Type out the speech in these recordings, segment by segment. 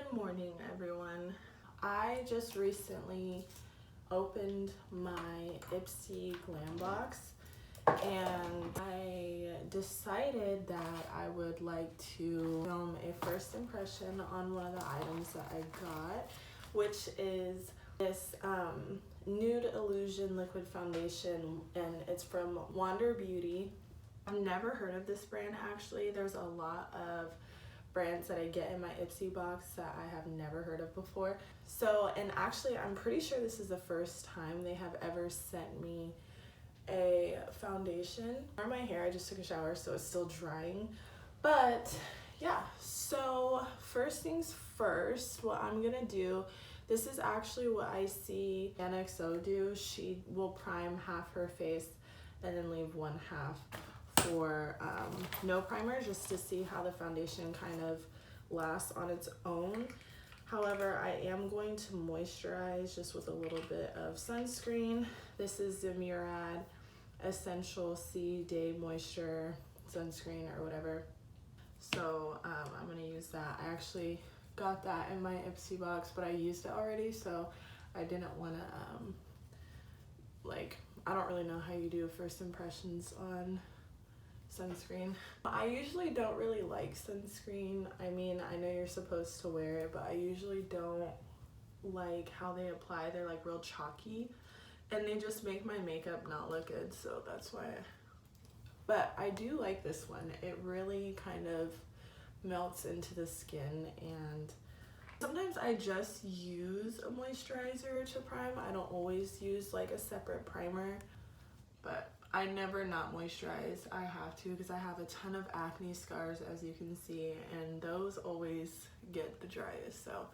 Good morning, everyone. I just recently opened my Ipsy Glam Box and I decided that I would like to film a first impression on one of the items that I got, which is this Nude Illusion Liquid Foundation, and it's from Wander Beauty. I've never heard of this brand actually. There's a lot of brands that I get in my Ipsy box that I have never heard of before. So, and actually I'm pretty sure this is the first time they have ever sent me a foundation. For my hair, I just took a shower so it's still drying. But yeah, so first things first, what I'm gonna do, this is actually what I see Xoxo do. She will prime half her face and then leave one half for no primer, just to see how the foundation kind of lasts on its own. However, I am going to moisturize just with a little bit of sunscreen. This is the Murad Essential C Day Moisture Sunscreen or whatever. So I'm gonna use that. I actually got that in my Ipsy box, but I used it already, so I didn't wanna I don't really know how you do first impressions on sunscreen. I usually don't really like sunscreen. I mean, I know you're supposed to wear it, but I usually don't like how they apply. They're like real chalky and they just make my makeup not look good, so that's why. But I do like this one. It really kind of melts into the skin, and sometimes I just use a moisturizer to prime. I don't always use like a separate primer, but I never not moisturize. I have to, because I have a ton of acne scars, as you can see, and those always get the driest. So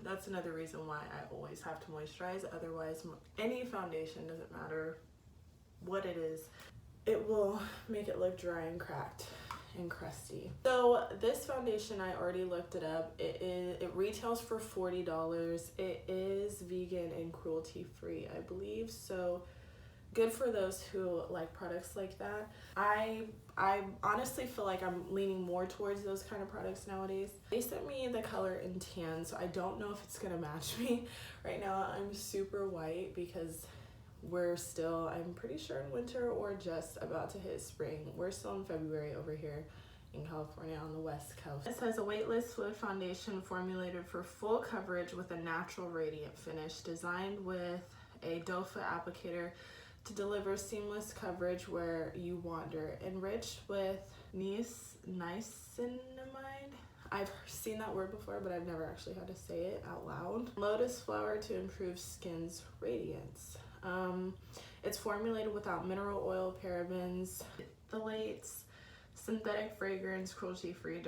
that's another reason why I always have to moisturize. Otherwise, any foundation, doesn't matter what it is, it will make it look dry and cracked and crusty. So this foundation, I already looked it up. It retails for $40. It is vegan and cruelty free, I believe. So good for those who like products like that. I honestly feel like I'm leaning more towards those kind of products nowadays. They sent me the color in tan, so I don't know if it's gonna match me. Right now I'm super white because we're still, I'm pretty sure, in winter or just about to hit spring. We're still in February over here in California on the West Coast. It says a weightless fluid foundation formulated for full coverage with a natural radiant finish, designed with a doe-foot applicator to deliver seamless coverage where you wander. Enriched with niacinamide. I've seen that word before, but I've never actually had to say it out loud. Lotus flower to improve skin's radiance. It's formulated without mineral oil, parabens, phthalates, synthetic fragrance, cruelty-free,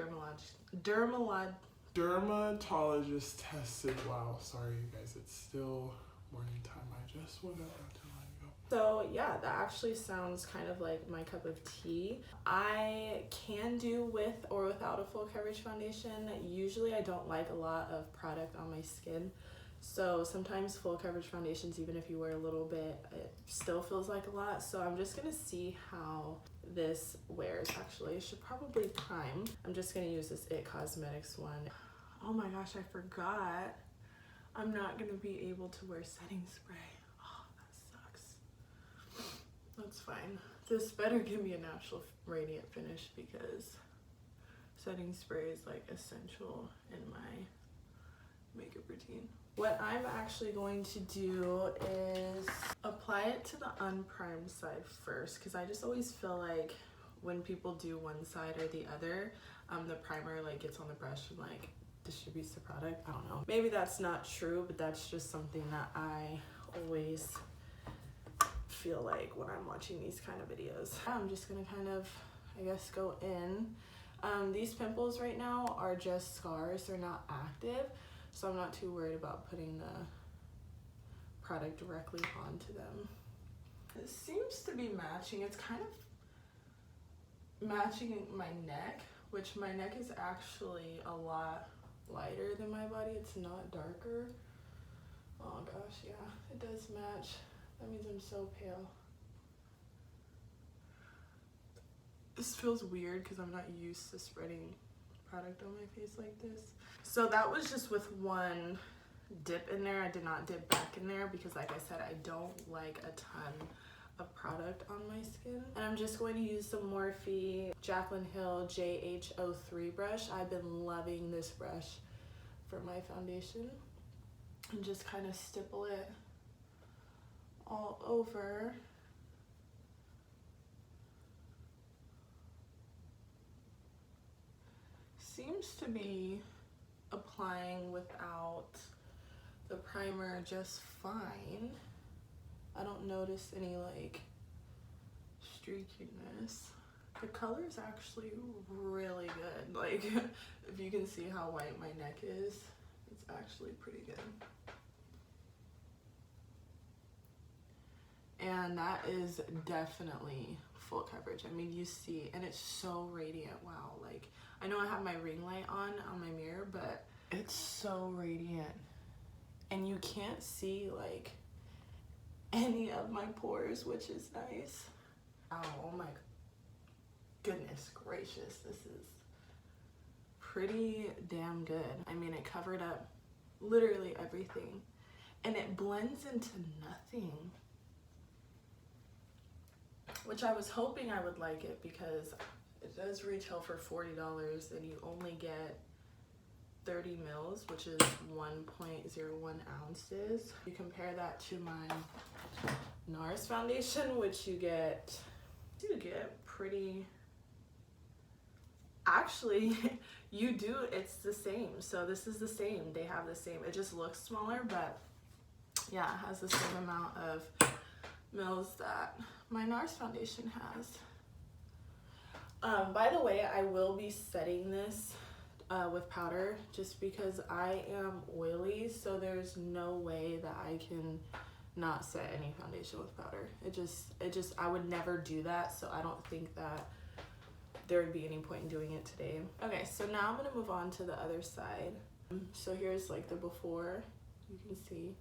dermatologist tested. Wow, sorry you guys, it's still morning time. I just woke up not too long ago. So yeah, that actually sounds kind of like my cup of tea. I can do with or without a full coverage foundation. Usually I don't like a lot of product on my skin. So sometimes full coverage foundations, even if you wear a little bit, it still feels like a lot. So I'm just gonna see how this wears. Actually, I should probably prime. I'm just gonna use this It Cosmetics one. Oh my gosh, I forgot. I'm not gonna be able to wear setting spray. Oh, that sucks. That's fine. This better give me a natural radiant finish, because setting spray is like essential in my makeup routine. What I'm actually going to do is apply it to the unprimed side first, because I just always feel like when people do one side or the other, the primer like gets on the brush and like distributes the product. I don't know. Maybe that's not true, but that's just something that I always feel like when I'm watching these kind of videos. I'm just gonna kind of, I guess, go in. These pimples right now are just scars, they're not active. So I'm not too worried about putting the product directly onto them. It seems to be matching. It's kind of matching my neck, which my neck is actually a lot lighter than my body. It's not darker. Oh gosh, yeah, it does match. That means I'm so pale. This feels weird because I'm not used to spreading product on my face like this. So that was just with one dip in there. I did not dip back in there because, like I said, I don't like a ton of product on my skin. And I'm just going to use the Morphe Jaclyn Hill JH03 brush. I've been loving this brush for my foundation. And just kind of stipple it all over. Seems to be applying without the primer just fine. I don't notice any like streakiness. The color is actually really good. Like, if you can see how white my neck is, it's actually pretty good. And that is definitely full coverage. I mean, you see, and it's so radiant. Wow, like, I know I have my ring light on my mirror, but it's so radiant. And you can't see like any of my pores, which is nice. Oh my goodness gracious, this is pretty damn good. I mean, it covered up literally everything, and it blends into nothing, which I was hoping I would like it because it does retail for $40 and you only get 30 mils, which is 1.01 ounces. You compare that to my NARS foundation, which you get pretty, actually you do, it's the same. So this is the same, they have the same, it just looks smaller, but yeah, it has the same amount of mils that my NARS foundation has. By the way, I will be setting this with powder just because I am oily, so there's no way that I can not set any foundation with powder. It just I would never do that, so I don't think that there would be any point in doing it today. Okay, so now I'm gonna move on to the other side. So here's like the before, you can see.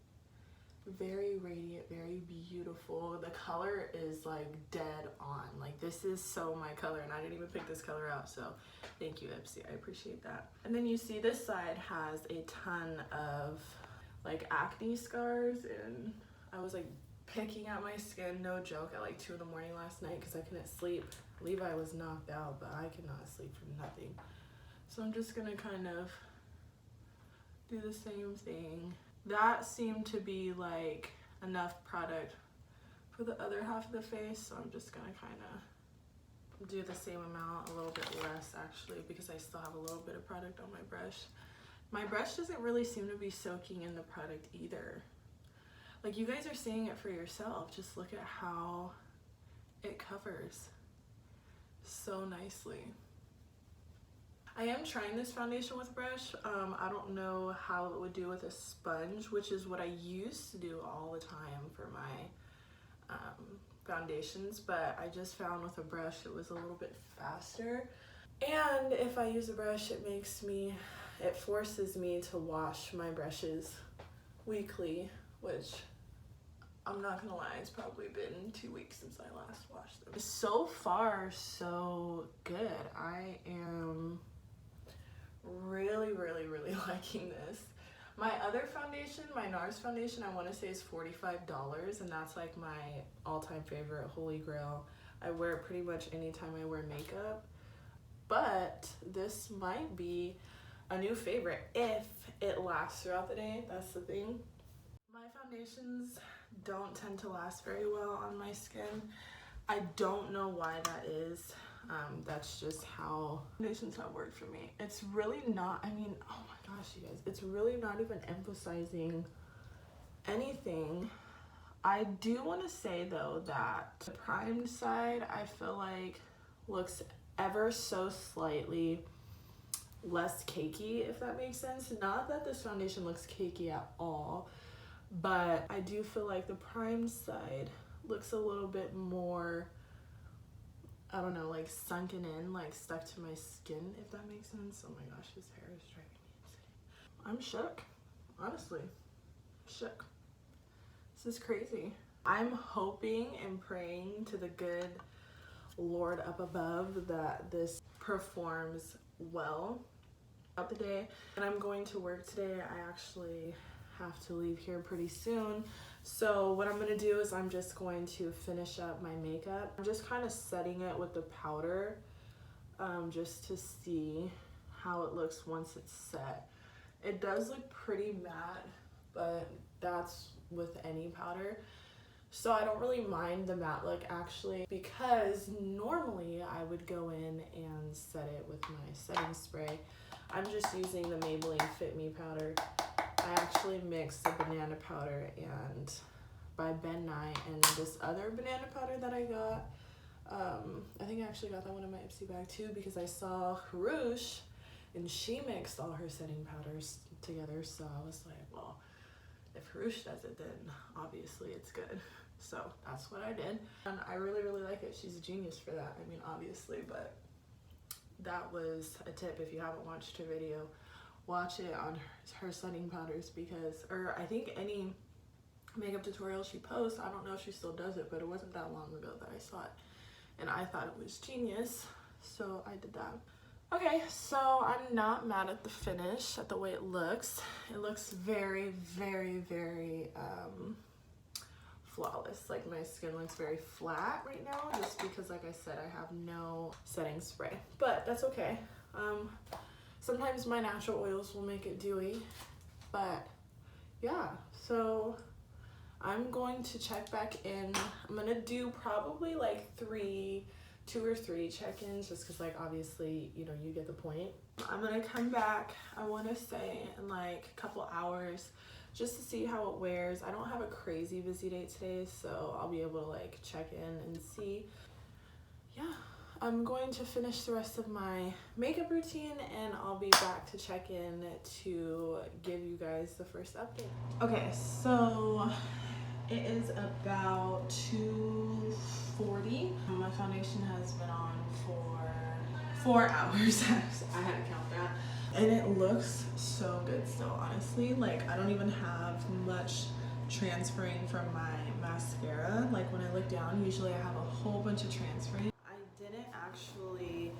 Very radiant, very beautiful. The color is like dead on. Like, this is so my color, and I didn't even pick this color out, so thank you, Ipsy, I appreciate that. And then you see this side has a ton of like acne scars, and I was like picking at my skin, no joke, at like 2 in the morning last night because I couldn't sleep. Levi was knocked out, but I could not sleep for nothing. So I'm just gonna kind of do the same thing. That seemed to be like enough product for the other half of the face, so I'm just gonna kind of do the same amount, a little bit less actually, because I still have a little bit of product on my brush. My brush doesn't really seem to be soaking in the product either. Like, you guys are seeing it for yourself. Just look at how it covers so nicely. I am trying this foundation with brush. I don't know how it would do with a sponge, which is what I used to do all the time for my foundations, but I just found with a brush it was a little bit faster. And if I use a brush, it forces me to wash my brushes weekly, which I'm not gonna lie, it's probably been 2 weeks since I last washed them. So far, so good. I am really liking this. My other foundation, my NARS foundation, I want to say is $45, and that's like my all-time favorite, holy grail. I wear it pretty much anytime I wear makeup, but this might be a new favorite if it lasts throughout the day. That's the thing. My foundations don't tend to last very well on my skin. I don't know why that is. That's just how foundations have worked for me. It's really not, I mean, oh my gosh, you guys, it's really not even emphasizing anything. I do want to say though that the primed side, I feel like looks ever so slightly less cakey, if that makes sense. Not that this foundation looks cakey at all, but I do feel like the primed side looks a little bit more, I don't know, like sunken in, like stuck to my skin, if that makes sense. Oh my gosh, his hair is driving me insane. I'm shook, honestly, shook. This is crazy. I'm hoping and praying to the good Lord up above that this performs well. out the day, and I'm going to work today. I actually have to leave here pretty soon. So what I'm gonna do is I'm just going to finish up my makeup. I'm just kind of setting it with the powder just to see how it looks once it's set. It does look pretty matte, but that's with any powder. So I don't really mind the matte look actually, because normally I would go in and set it with my setting spray. I'm just using the Maybelline Fit Me powder. I actually mixed the banana powder and by Ben Nye and this other banana powder that I got. I think I actually got that one in my Ipsy bag too, because I saw Harush and she mixed all her setting powders together. So I was like, well, if Harush does it, then obviously it's good. So that's what I did. And I really, really like it. She's a genius for that. I mean, obviously, but that was a tip. If you haven't watched her video, watch it on her setting powders, because, or I think any makeup tutorial she posts, I don't know if she still does it, but it wasn't that long ago that I saw it. And I thought it was genius. So I did that. Okay, so I'm not mad at the finish, at the way it looks. It looks very, very, very flawless. Like my skin looks very flat right now, just because, like I said, I have no setting spray. But that's okay. Sometimes my natural oils will make it dewy. But yeah, so I'm going to check back in. I'm gonna do probably like 2 or 3 check-ins, just because, like, obviously, you know, you get the point. I'm gonna come back, I want to say, in like a couple hours, just to see how it wears. I don't have a crazy busy day today, so I'll be able to like check in and see. Yeah, I'm going to finish the rest of my makeup routine, and I'll be back to check in to give you guys the first update. Okay, so it is about 2:40. My foundation has been on for 4 hours. I had to count that. And it looks so good still, honestly. Like, I don't even have much transferring from my mascara. Like, when I look down, usually I have a whole bunch of transferring. I didn't actually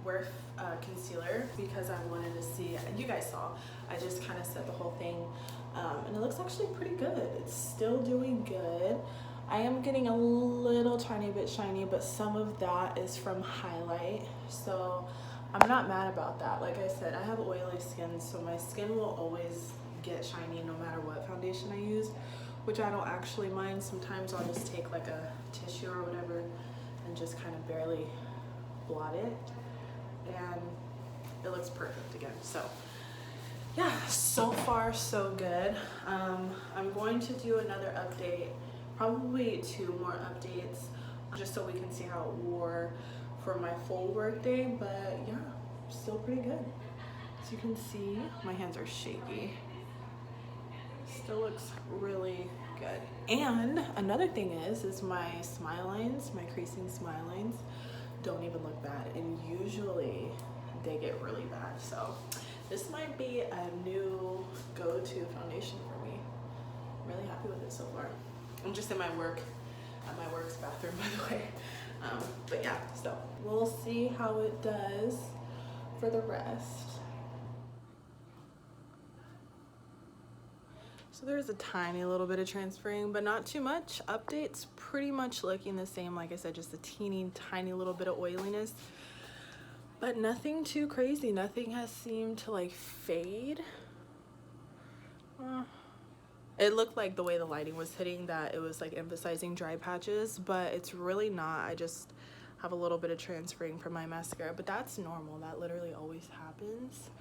wear concealer because I wanted to see, you guys saw, I just kind of set the whole thing, and it looks actually pretty good. It's still doing good. I am getting a little tiny bit shiny, but some of that is from highlight, so I'm not mad about that. Like I said, I have oily skin, so my skin will always get shiny no matter what foundation I use, which I don't actually mind. Sometimes I'll just take like a tissue or whatever and just kind of barely blot it, and it looks perfect again. So yeah, so far so good. I'm going to do another update, probably 2 more updates, just so we can see how it wore for my full work day. But yeah, still pretty good. As you can see, my hands are shaky. Still looks really good. And another thing is my smile lines, my creasing smile lines don't even look bad, and usually they get really bad. So this might be a new go-to foundation for me. I'm really happy with it so far. I'm just in my work's bathroom, by the way. But yeah, so we'll see how it does for the rest. So there's a tiny little bit of transferring, but not too much. Updates pretty much looking the same. Like I said, just a teeny tiny little bit of oiliness, but nothing too crazy. Nothing has seemed to like fade. It looked like the way the lighting was hitting that it was like emphasizing dry patches, but it's really not. I just have a little bit of transferring from my mascara, but that's normal. That literally always happens.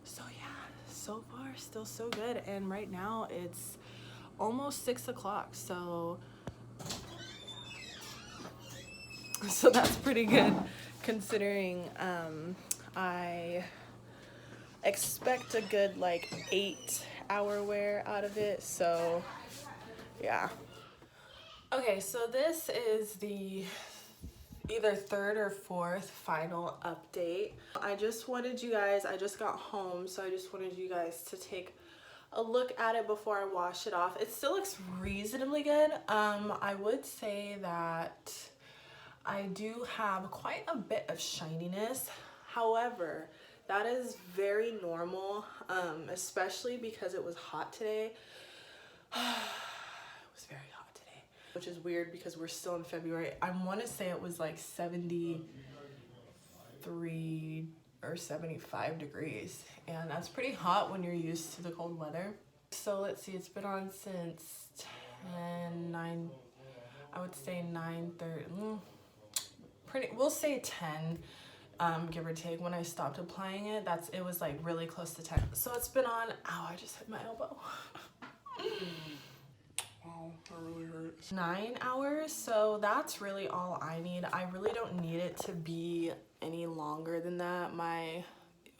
So yeah, so far still so good. And right now it's almost 6 o'clock, so that's pretty good considering I expect a good like 8-hour wear out of it. So yeah. Okay, so this is the either 3rd or 4th final update. I just got home, so I just wanted you guys to take a look at it before I wash it off. It still looks reasonably good. I would say that I do have quite a bit of shininess. However, That is very normal, especially because it was hot today. It was very hot today, which is weird because we're still in February. I want to say it was like 73 or 75 degrees, and that's pretty hot when you're used to the cold weather. So let's see, it's been on since 9, I would say 9:30, we'll say 10, give or take. When I stopped applying it, it was like really close to 10. So it's been on, ow, I just hit my elbow. Wow, that really hurts. 9 hours, so that's really all I need. I really don't need it to be any longer than that.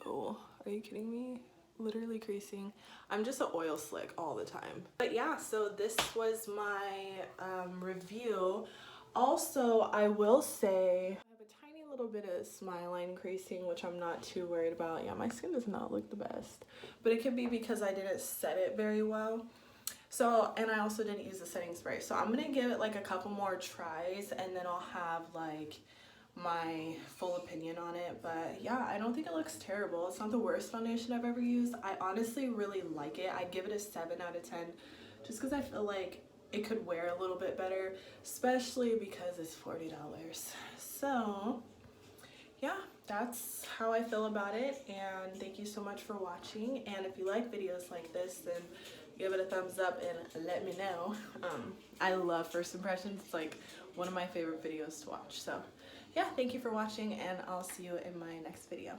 Oh, are you kidding me? Literally creasing. I'm just an oil slick all the time. But yeah, so this was my review. Also, I will say I have a tiny little bit of smile line creasing, which I'm not too worried about. Yeah, my skin does not look the best, but it could be because I didn't set it very well. So, and I also didn't use the setting spray. So I'm gonna give it like a couple more tries, and then I'll have like my full opinion on it. But yeah, I don't think it looks terrible. It's not the worst foundation I've ever used. I honestly really like it. I'd give it a 7 out of 10 just because I feel like it could wear a little bit better, especially because it's $40. So yeah, that's how I feel about it, and thank you so much for watching. And if you like videos like this, then give it a thumbs up and let me know. I love first impressions. It's like one of my favorite videos to watch. So yeah, thank you for watching, and I'll see you in my next video.